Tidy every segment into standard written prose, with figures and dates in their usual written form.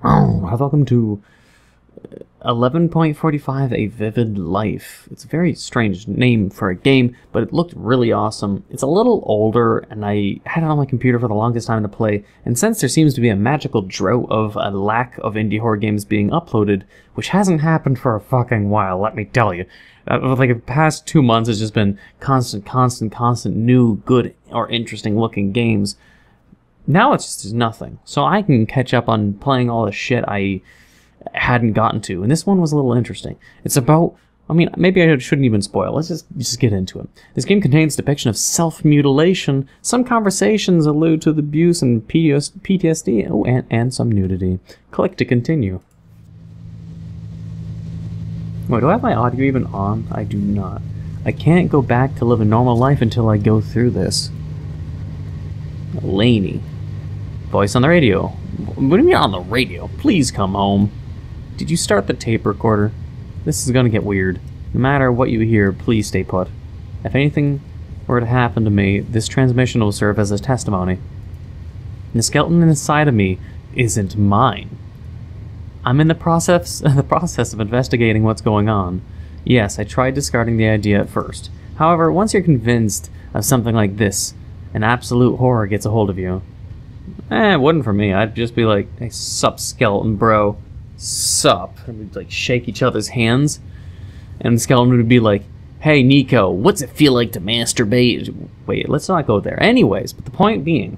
Oh, welcome to 11.45 A Vivid Life. It's a very strange name for a game, but it looked really awesome. It's a little older, and I had it on my computer for the longest time to play, and since there seems to be a magical drought of a lack of indie horror games being uploaded, which hasn't happened for a fucking while, let me tell you. Like the past 2 months has just been constant new, good, or interesting looking games. Now it's just nothing. So I can catch up on playing all the shit I hadn't gotten to. And this one was a little interesting. It's about... I mean, maybe I shouldn't even spoil. Let's just get into it. This game contains depiction of self-mutilation. Some conversations allude to the abuse and PTSD. Oh, and some nudity. Click to continue. Wait, do I have my audio even on? I do not. I can't go back to live a normal life until I go through this. Laney. Voice on the radio. What do you mean on the radio? Please come home. Did you start the tape recorder? This is gonna get weird. No matter what you hear, please stay put. If anything were to happen to me, this transmission will serve as a testimony. The skeleton inside of me isn't mine. I'm in the process of investigating what's going on. Yes, I tried discarding the idea at first. However, once you're convinced of something like this, an absolute horror gets a hold of you. It wouldn't for me. I'd just be like, hey, sup, skeleton bro. Sup. And we'd like shake each other's hands. And the skeleton would be like, hey, Neco, what's it feel like to masturbate? Wait, let's not go there. Anyways, but the point being,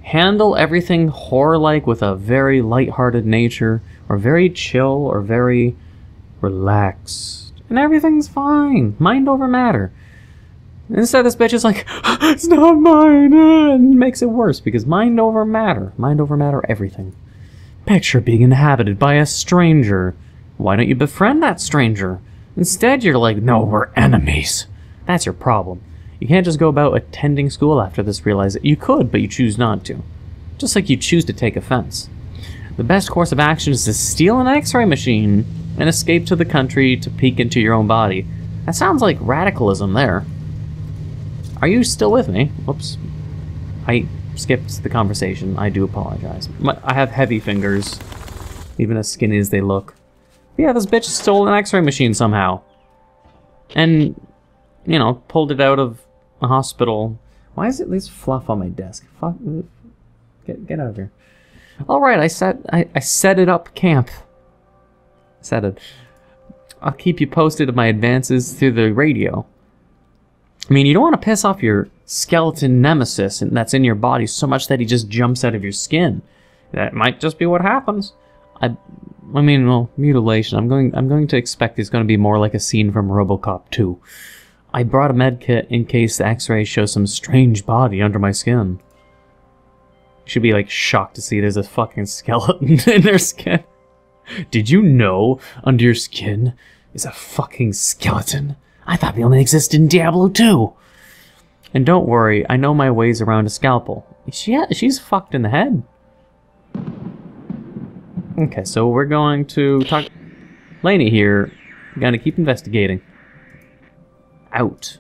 handle everything horror-like with a very light-hearted nature, or very chill, or very relaxed. And everything's fine. Mind over matter. Instead, this bitch is like, it's not mine, and makes it worse, because mind over matter. Mind over matter everything. Picture being inhabited by a stranger. Why don't you befriend that stranger? Instead, you're like, no, we're enemies. That's your problem. You can't just go about attending school after this, realize it. You could, but you choose not to. Just like you choose to take offense. The best course of action is to steal an x-ray machine and escape to the country to peek into your own body. That sounds like radicalism there. Are you still with me? Whoops. I skipped the conversation. I do apologize. I have heavy fingers, even as skinny as they look. But yeah, this bitch stole an x-ray machine somehow. And, you know, pulled it out of a hospital. Why is it this fluff on my desk? Fuck. Get out of here. Alright, I set it up camp. Set it. I'll keep you posted of my advances through the radio. I mean, you don't want to piss off your skeleton nemesis that's in your body so much that he just jumps out of your skin. That might just be what happens. I mean, well, mutilation. I'm going to expect it's going to be more like a scene from RoboCop 2. I brought a med kit in case the X-rays show some strange body under my skin. You should be like shocked to see there's a fucking skeleton in their skin. Did you know under your skin is a fucking skeleton? I thought they only existed in Diablo 2. And don't worry, I know my ways around a scalpel. She's fucked in the head. Okay, so we're going to talk... Laney here. We're gonna keep investigating. Out.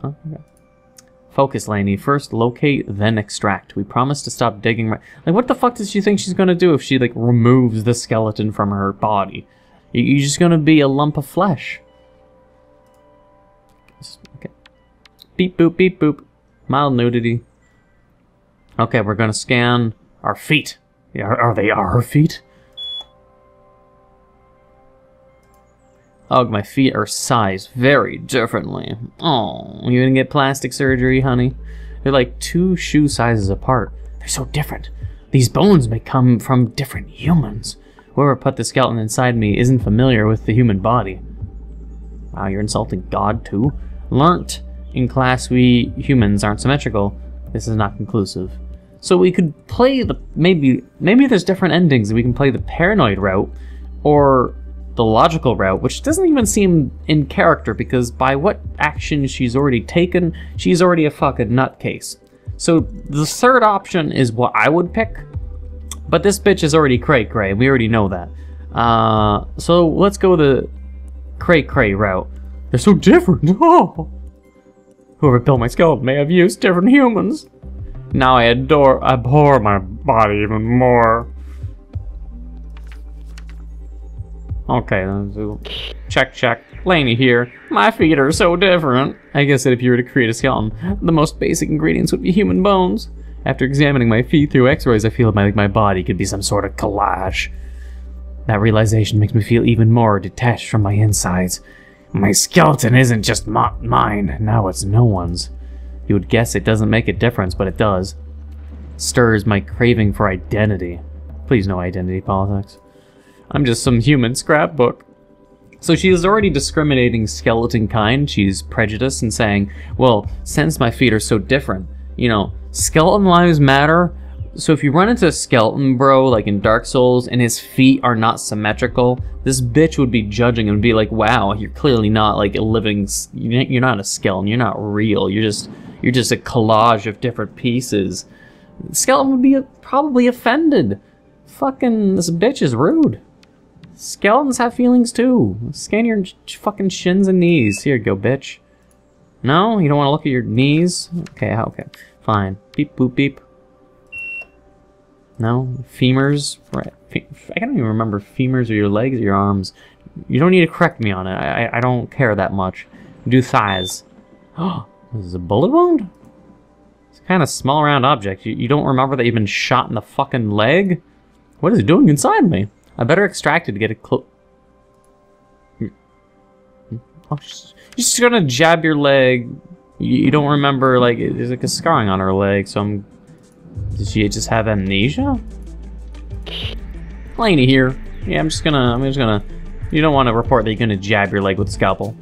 Oh, okay. Focus, Laney. First locate, then extract. We promise to stop digging right... Like, what the fuck does she think she's gonna do if she, like, removes the skeleton from her body? You're just gonna be a lump of flesh. Okay. Beep boop, beep boop. Mild nudity. Okay, we're gonna scan our feet. Yeah, are they our feet? Oh, my feet are sized very differently. Oh, you gonna get plastic surgery, honey? They're like 2 shoe sizes apart. They're so different. These bones may come from different humans. Whoever put the skeleton inside me isn't familiar with the human body. Wow, you're insulting God too? Learnt in class we humans aren't symmetrical. This is not conclusive. So we could play the... Maybe there's different endings. We can play the paranoid route or the logical route, which doesn't even seem in character because by what action she's already taken, she's already a fucking nutcase. So the third option is what I would pick. But this bitch is already cray-cray. We already know that. So let's go the cray-cray route. They're so different. Oh. Whoever built my skeleton may have used different humans. Now I abhor my body even more. Okay, check. Laney here. My feet are so different. I guess that if you were to create a skeleton, the most basic ingredients would be human bones. After examining my feet through x-rays, I feel like my body could be some sort of collage. That realization makes me feel even more detached from my insides. My skeleton isn't just mine, now it's no one's. You would guess it doesn't make a difference, but it does. Stirs my craving for identity. Please no identity politics. I'm just some human scrapbook. So she is already discriminating skeleton kind. She's prejudiced and saying, well, since my feet are so different, you know, skeleton lives matter. So if you run into a skeleton bro, like in Dark Souls, and his feet are not symmetrical, this bitch would be judging and be like, wow, you're clearly not like a living, you're not a skeleton, you're not real, you're just a collage of different pieces. The skeleton would be probably offended. Fucking, this bitch is rude. Skeletons have feelings too. Scan your fucking shins and knees. Here you go, bitch. No? You don't want to look at your knees? Okay, okay. Fine. Beep, boop, beep. No? Femurs? Right. I don't even remember femurs or your legs or your arms. You don't need to correct me on it. I don't care that much. Do thighs. Oh, this is a bullet wound? It's a kind of small round object. You don't remember that you've been shot in the fucking leg? What is it doing inside me? I better extract it to get it close. Oh, she's just gonna jab your leg. You don't remember, like, there's like a scarring on her leg, so did she just have amnesia? Laney here. Yeah, I'm just gonna, you don't want to report that you're gonna jab your leg with a scalpel.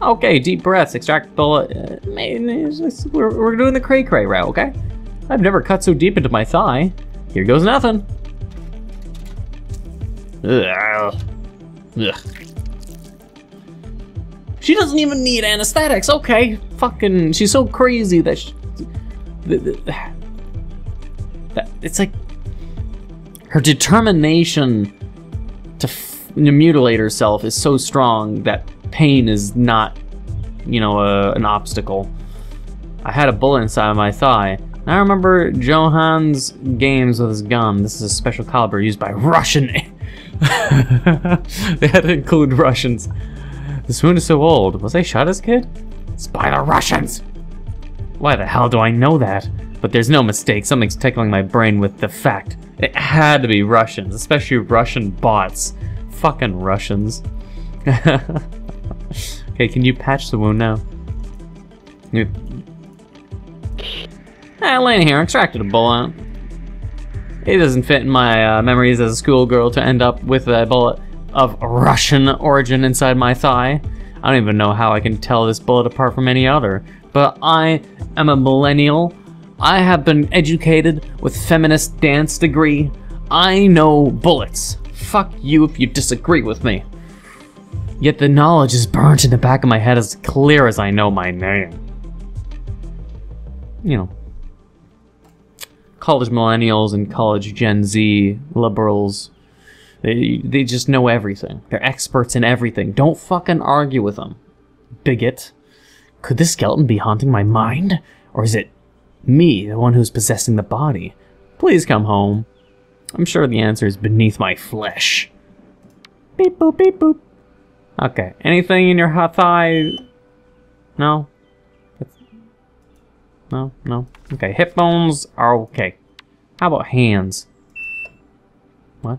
Okay, deep breaths, extract bullet. We're doing the cray-cray route, okay? I've never cut so deep into my thigh. Here goes nothing. Ugh. Ugh. She doesn't even need anesthetics, okay? Fucking, she's so crazy that it's like her determination to mutilate herself is so strong that pain is not, you know, an obstacle. I had a bullet inside of my thigh. I remember Johan's games with his gun. This is a special caliber used by Russian. They had to include Russians. This wound is so old. Was I shot as a kid? It's by the Russians. Why the hell do I know that? But there's no mistake. Something's tickling my brain with the fact. It had to be Russians, especially Russian bots. Fucking Russians. Okay, can you patch the wound now? Laney here, extracted a bullet. It doesn't fit in my memories as a schoolgirl to end up with a bullet of Russian origin inside my thigh. I don't even know how I can tell this bullet apart from any other. But I am a millennial. I have been educated with feminist dance degree. I know bullets. Fuck you if you disagree with me. Yet the knowledge is burnt in the back of my head as clear as I know my name. You know. College millennials and college Gen Z liberals, they just know everything. They're experts in everything. Don't fucking argue with them, bigot. Could this skeleton be haunting my mind? Or is it me, the one who's possessing the body? Please come home. I'm sure the answer is beneath my flesh. Beep boop, beep boop. Okay, anything in your hot thigh? No? No, no. Okay, hip bones are okay. How about hands? What?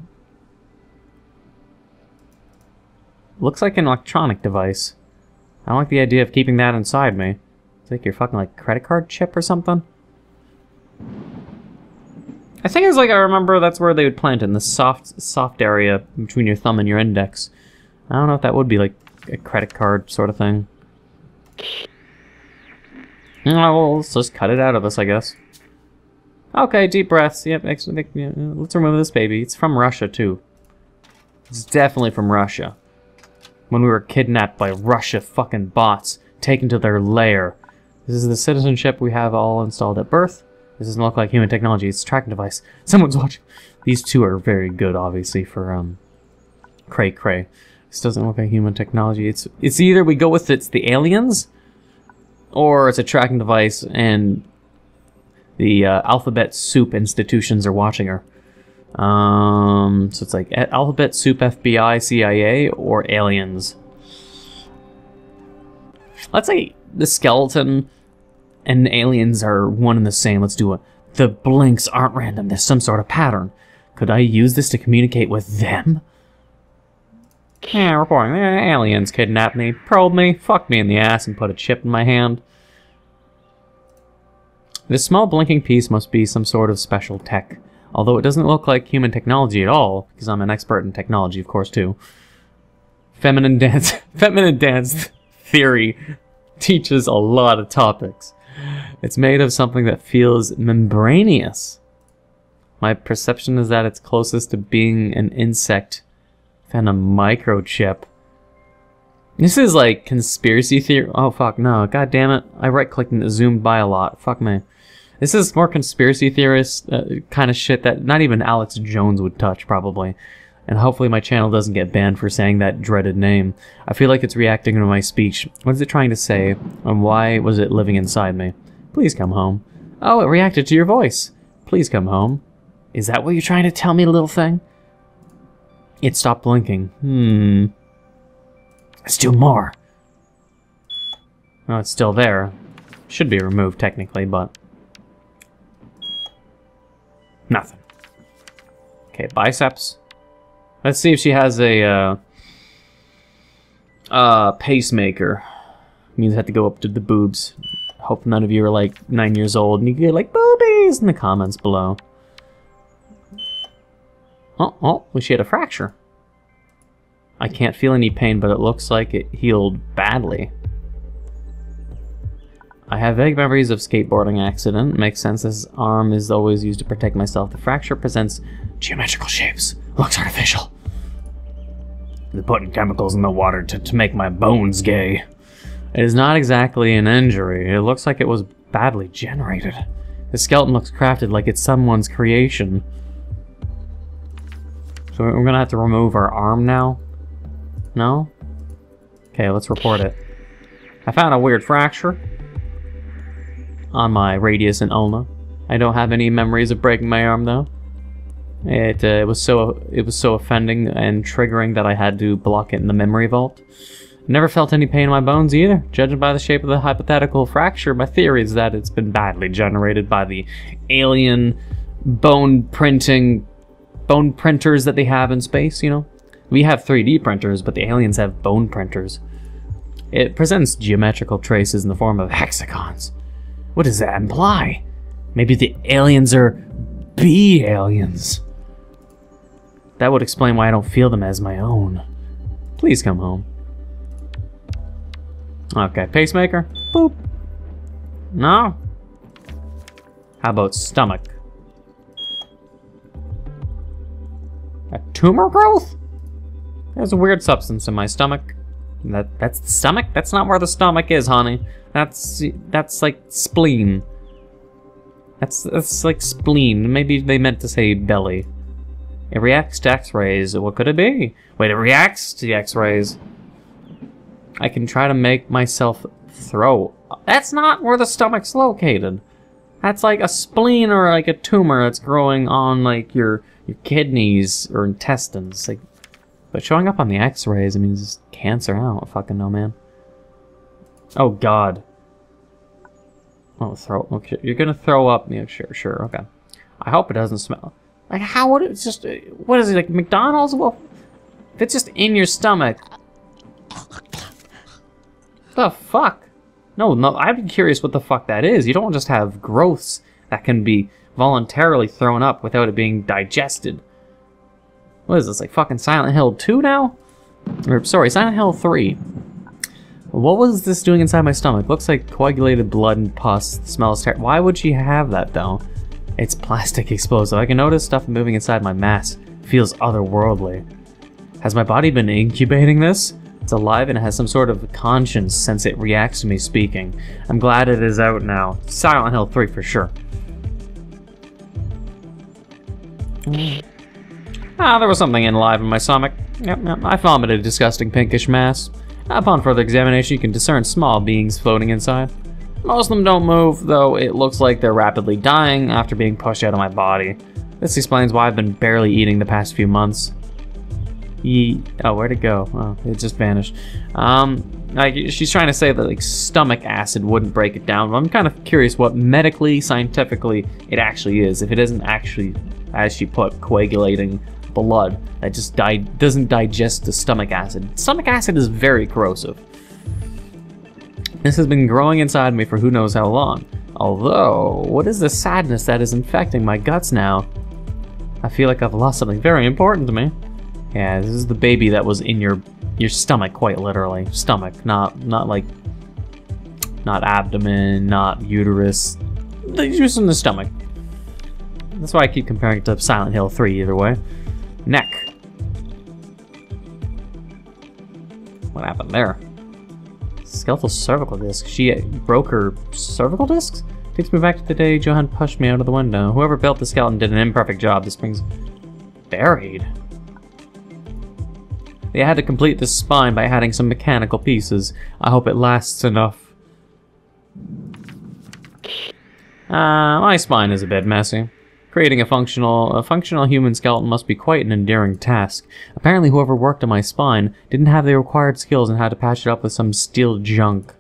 Looks like an electronic device. I don't like the idea of keeping that inside me. It's like your fucking like credit card chip or something. I think it's like, I remember that's where they would plant it, in the soft area between your thumb and your index. I don't know if that would be like a credit card sort of thing. Well, let's just cut it out of us, I guess. Okay, deep breaths. Yep, let's remove this baby. It's from Russia, too. It's definitely from Russia. When we were kidnapped by Russia fucking bots, taken to their lair. This is the citizenship we have all installed at birth. This doesn't look like human technology. It's a tracking device. Someone's watching. These two are very good, obviously, for cray-cray. This doesn't look like human technology. It's either we go with it's the aliens, or it's a tracking device, and The alphabet soup institutions are watching her. So it's like alphabet soup, FBI, CIA, or aliens. Let's say the skeleton and aliens are one and the same. Let's do it. The blinks aren't random. There's some sort of pattern. Could I use this to communicate with them? Yeah, reporting. Aliens kidnapped me, probed me, fucked me in the ass, and put a chip in my hand. This small blinking piece must be some sort of special tech. Although it doesn't look like human technology at all, because I'm an expert in technology, of course, too. Feminine dance theory teaches a lot of topics. It's made of something that feels membranous. My perception is that it's closest to being an insect than a microchip. This is like conspiracy theory. Oh fuck no! God damn it! I right-clicked and it zoomed by a lot. Fuck me. This is more conspiracy theorist kind of shit that not even Alex Jones would touch, probably. And hopefully my channel doesn't get banned for saying that dreaded name. I feel like it's reacting to my speech. What is it trying to say? And why was it living inside me? Please come home. Oh, it reacted to your voice. Please come home. Is that what you're trying to tell me, little thing? It stopped blinking. Let's do more. Oh, it's still there. Should be removed, technically, but... nothing. Okay, biceps. Let's see if she has a pacemaker. Means I have to go up to the boobs. Hope none of you are like 9 years old and you get like boobies in the comments below. Oh, well, she had a fracture. I can't feel any pain, but it looks like it healed badly. I have vague memories of skateboarding accident. Makes sense, this arm is always used to protect myself. The fracture presents geometrical shapes. Looks artificial. They're putting chemicals in the water to make my bones gay. It is not exactly an injury. It looks like it was badly generated. The skeleton looks crafted like it's someone's creation. So we're gonna have to remove our arm now? No? Okay, let's report it. I found a weird fracture on my radius and ulna. I don't have any memories of breaking my arm though. It was so offending and triggering that I had to block it in the memory vault. Never felt any pain in my bones either. Judging by the shape of the hypothetical fracture, my theory is that it's been badly generated by the alien bone printers that they have in space, you know? We have 3D printers, but the aliens have bone printers. It presents geometrical traces in the form of hexagons. What does that imply? Maybe the aliens are B-aliens. That would explain why I don't feel them as my own. Please come home. Okay, pacemaker. Boop. No? How about stomach? A tumor growth? There's a weird substance in my stomach. That's the stomach? That's not where the stomach is, honey. That's like spleen. That's like spleen. Maybe they meant to say belly. It reacts to x-rays. What could it be? Wait, it reacts to the x-rays. I can try to make myself throw. That's not where the stomach's located. That's like a spleen or like a tumor that's growing on like your kidneys or intestines. Like, but showing up on the x-rays, I mean, it's cancer. I don't fucking know, man. Oh god. Oh, throw. Okay, you're gonna throw up. Yeah, sure, okay. I hope it doesn't smell. Like, how would it? It's just. What is it, like McDonald's? Well, if it's just in your stomach. The fuck? No, I'd be curious what the fuck that is. You don't just have growths that can be voluntarily thrown up without it being digested. What is this, like fucking Silent Hill 2 now? Or, sorry, Silent Hill 3. What was this doing inside my stomach? Looks like coagulated blood and pus. The smell is terrible. Why would she have that, though? It's plastic explosive. I can notice stuff moving inside my mass. It feels otherworldly. Has my body been incubating this? It's alive and it has some sort of conscience since it reacts to me speaking. I'm glad it is out now. Silent Hill 3 for sure. Ah, there was something alive in my stomach. Yep, I vomited a disgusting pinkish mass. Upon further examination, you can discern small beings floating inside. Most of them don't move, though it looks like they're rapidly dying after being pushed out of my body. This explains why I've been barely eating the past few months. Oh, where'd it go? Oh, it just vanished. She's trying to say that like stomach acid wouldn't break it down, but I'm kind of curious what medically, scientifically it actually is. If it isn't actually, as she put, coagulating blood that just doesn't digest the stomach acid. Stomach acid is very corrosive. This has been growing inside me for who knows how long. Although, what is the sadness that is infecting my guts now? I feel like I've lost something very important to me. Yeah, this is the baby that was in your stomach, quite literally. Stomach, not abdomen, not uterus. Just in the stomach. That's why I keep comparing it to Silent Hill 3 either way. Neck. What happened there? Skeletal cervical disc. She broke her cervical discs? Takes me back to the day Johan pushed me out of the window. Whoever built the skeleton did an imperfect job. This thing's buried. They had to complete the spine by adding some mechanical pieces. I hope it lasts enough. My spine is a bit messy. Creating a functional human skeleton must be quite an enduring task. Apparently whoever worked on my spine didn't have the required skills and had to patch it up with some steel junk.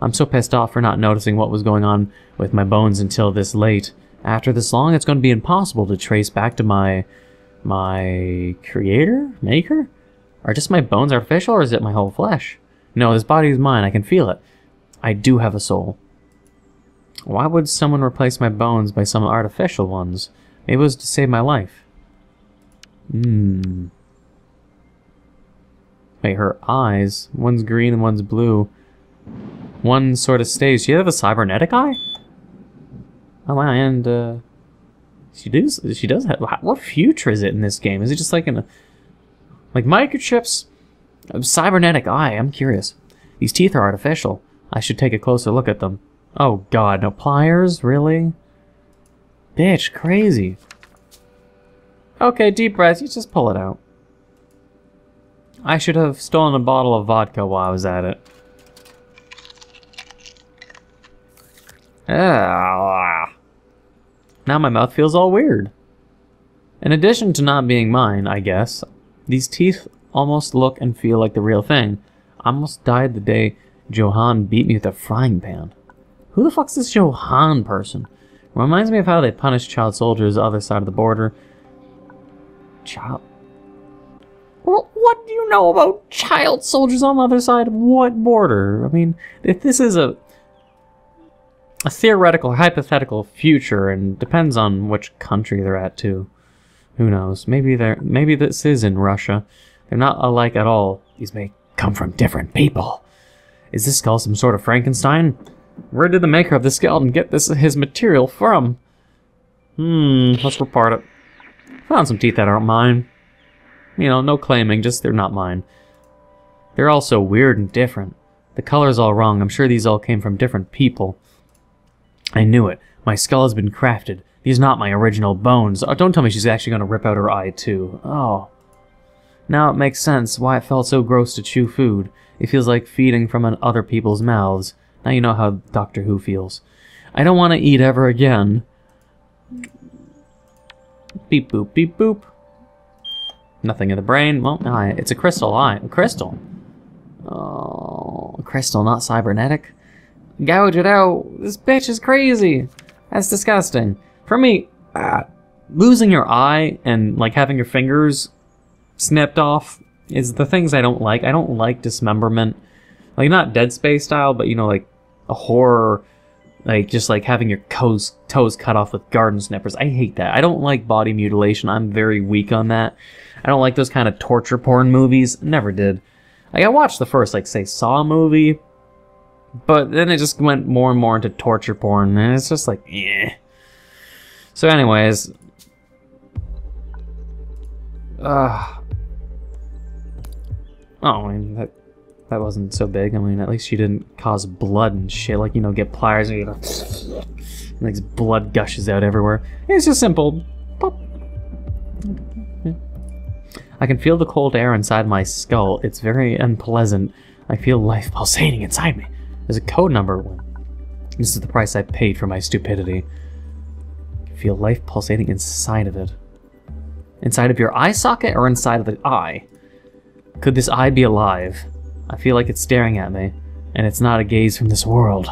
I'm so pissed off for not noticing what was going on with my bones until this late. After this long, it's going to be impossible to trace back to my creator? Maker? Are just my bones artificial, or is it my whole flesh? No, this body is mine. I can feel it. I do have a soul. Why would someone replace my bones by some artificial ones? Maybe it was to save my life. Wait, her eyes. One's green and one's blue. One sort of stays. She have a cybernetic eye? Oh wow, and she does have. What future is it in this game? Is it just like like microchips? A cybernetic eye, I'm curious. These teeth are artificial. I should take a closer look at them. Oh god, no pliers? Really? Bitch, crazy. Okay, deep breath, you just pull it out. I should have stolen a bottle of vodka while I was at it. Ah. Now my mouth feels all weird. In addition to not being mine, I guess, these teeth almost look and feel like the real thing. I almost died the day Johan beat me with a frying pan. Who the fuck's this Johan person? Reminds me of how they punish child soldiers the other side of the border. Child... Well, what do you know about child soldiers on the other side of what border? I mean, if this is a theoretical, hypothetical future, and depends on which country they're at too. Who knows? Maybe this is in Russia. They're not alike at all. These may come from different people. Is this skull some sort of Frankenstein? Where did the maker of the skeleton get his material from? Let's report it. Found some teeth that aren't mine. You know, no claiming, just they're not mine. They're all so weird and different. The color's all wrong. I'm sure these all came from different people. I knew it. My skull has been crafted. These are not my original bones. Oh, don't tell me she's actually going to rip out her eye, too. Oh. Now it makes sense why it felt so gross to chew food. It feels like feeding from other people's mouths. Now you know how Doctor Who feels. I don't want to eat ever again. Beep boop, beep boop. Nothing in the brain. Well, it's a crystal eye. A crystal. Oh, a crystal, not cybernetic. Gouge it out. This bitch is crazy. That's disgusting. For me, losing your eye and like having your fingers snipped off is the things I don't like. I don't like dismemberment. Like, not Dead Space style, but, you know, like a horror, like just like having your toes cut off with garden snippers. I hate that. I don't like body mutilation. I'm very weak on that. I don't like those kind of torture porn movies. Never did. Like, I watched the first, like, say, Saw movie, but then it just went more and more into torture porn, and it's just like, eh. So anyways, oh, I mean, that wasn't so big. I mean, at least she didn't cause blood and shit, like, you know, get pliers and, you know, like blood gushes out everywhere. It's just simple. Pop. I can feel the cold air inside my skull. It's very unpleasant. I feel life pulsating inside me. There's a code number. This is the price I paid for my stupidity. I feel life pulsating inside of it. Inside of your eye socket or inside of the eye? Could this eye be alive? I feel like it's staring at me, and it's not a gaze from this world.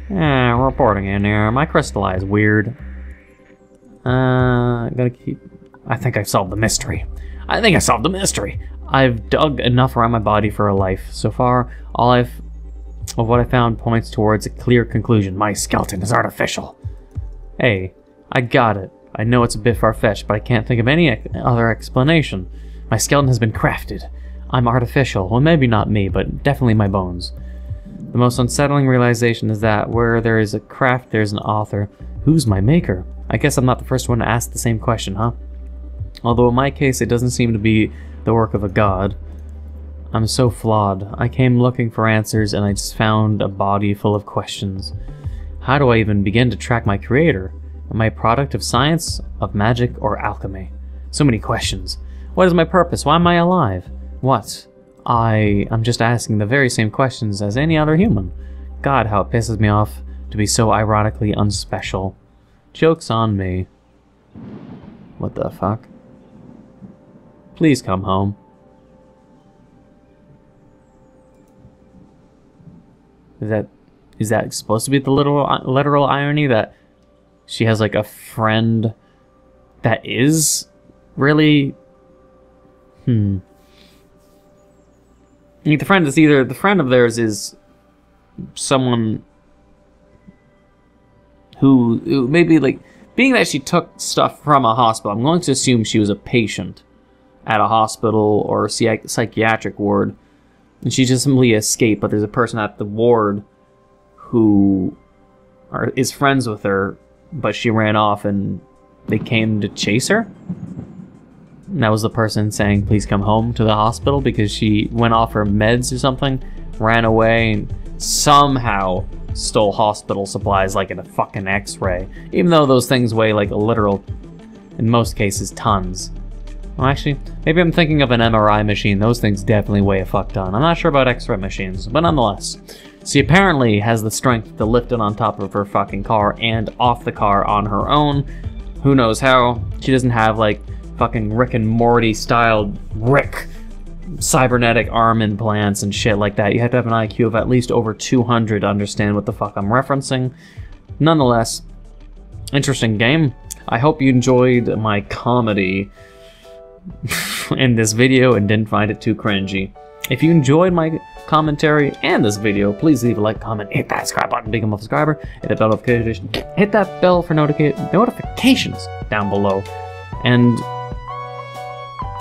Reporting in here. My crystal eye is weird. Gotta keep... I think I've solved the mystery. I've dug enough around my body for a life. So far, all of what I found points towards a clear conclusion. My skeleton is artificial. Hey, I got it. I know it's a bit far-fetched, but I can't think of any other explanation. My skeleton has been crafted. I'm artificial. Well, maybe not me, but definitely my bones. The most unsettling realization is that where there is a craft, there's an author. Who's my maker? I guess I'm not the first one to ask the same question, huh? Although in my case, it doesn't seem to be the work of a god. I'm so flawed. I came looking for answers, and I just found a body full of questions. How do I even begin to track my creator? Am I a product of science, of magic, or alchemy? So many questions. What is my purpose? Why am I alive? What? I'm just asking the very same questions as any other human. God, how it pisses me off to be so ironically unspecial. Joke's on me. What the fuck? Please come home. Is that supposed to be the literal irony that she has like a friend that is really... I mean, the friend of theirs is someone who maybe, like, being that she took stuff from a hospital, I'm going to assume she was a patient at a hospital or a psychiatric ward, and she just simply escaped, but there's a person at the ward who is friends with her, but she ran off and they came to chase her. And that was the person saying, please come home to the hospital because she went off her meds or something, ran away, and somehow stole hospital supplies like in a fucking x-ray. Even though those things weigh like a literal, in most cases, tons. Well, actually, maybe I'm thinking of an MRI machine. Those things definitely weigh a fuck ton. I'm not sure about x-ray machines, but nonetheless. She apparently has the strength to lift it on top of her fucking car and off the car on her own. Who knows how? She doesn't have like fucking Rick and Morty styled cybernetic arm implants and shit like that. You have to have an IQ of at least over 200 to understand what the fuck I'm referencing. Nonetheless, interesting game. I hope you enjoyed my comedy in this video and didn't find it too cringy. If you enjoyed my commentary and this video, please leave a like, comment, hit that subscribe button, become a subscriber, hit that bell notification, hit that bell for notifications down below. And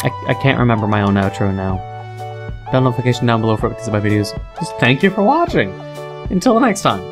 I can't remember my own outro now. Bell notification down below for updates of my videos. Just thank you for watching. Until the next time.